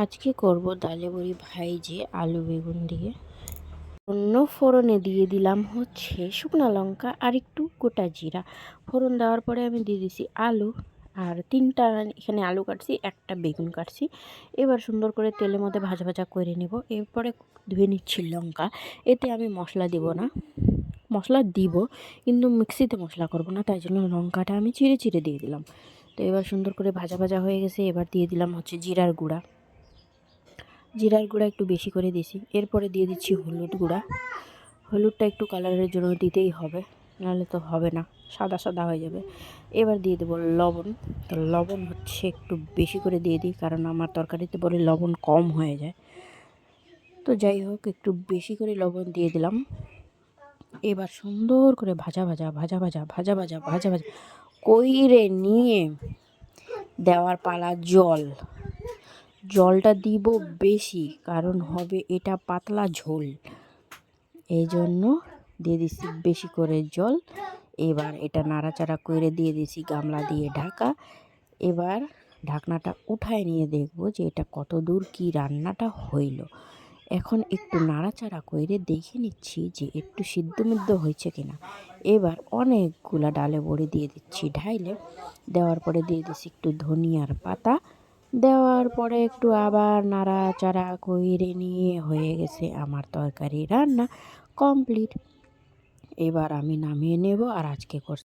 আজকে করব ডালে বড়ি ভাইজে আলু বেগুন দিয়ে। অন্য ফোড়নে দিয়ে দিলাম হচ্ছে শুকনো লঙ্কা আর একটু গোটা জিরা। ফোড়ন দেওয়ার পরে আমি দিয়ে দিছি আলু আর তিনটা এখানে আলু কাটছি, একটা বেগুন কাটছি। এবার সুন্দর করে তেলের মধ্যে ভাজা ভাজা করে নেব। এরপরে ধুয়ে নিচ্ছি লঙ্কা। এতে আমি মশলা দেব না, মশলা দিব কিন্তু মিক্সিতে মশলা করব না, তাই জন্য লঙ্কাটা আমি চিড়ে চিড়ে দিয়ে দিলাম। তো এবার সুন্দর করে ভাজা ভাজা হয়ে গেছে। এবার দিয়ে দিলাম হচ্ছে জিরার গুঁড়া একটু বেশি করে দিছি। এরপরে দিয়ে দিচ্ছি হলুদ গুঁড়া। হলুদটা একটু কালারের জন্য দিতেই হবে, নাহলে তো হবে না, সাদা সাদা হয়ে যাবে। এবার দিয়ে দেবো লবণ। তো লবণ হচ্ছে একটু বেশি করে দিয়ে দিই, কারণ আমার তরকারিতে বলে লবণ কম হয়ে যায়। তো যাই হোক, একটু বেশি করে লবণ দিয়ে দিলাম। এবার সুন্দর করে ভাজা ভাজা কইরে নিয়ে দেওয়ার পালা জলটা দিব বেশি, কারণ হবে এটা পাতলা ঝোল, এই জন্য দিয়ে দিচ্ছি বেশি করে জল। এবার এটা নাড়াচাড়া করে দিয়ে দিছি গামলা দিয়ে ঢাকা। এবার ঢাকনাটা উঠায় নিয়ে দেখব যে এটা কত দূর কি রান্নাটা হইল। এখন একটু নাড়াচাড়া করে দেখে নিচ্ছি যে একটু সিদ্ধ মিদ্ধ হয়েছে কিনা। এবার অনেকগুলা ডালে বড়ি দিয়ে দিচ্ছি ঢাইলে। দেওয়ার পরে দিয়ে দিচ্ছি একটু ধনিয়ার পাতা। দেওয়ার পরে একটু আবার নাড়াচাড়া করে নিয়ে হয়ে গেছে আমার তরকারি রান্না কমপ্লিট। এবার আমি নামিয়ে নেব। আর আজকে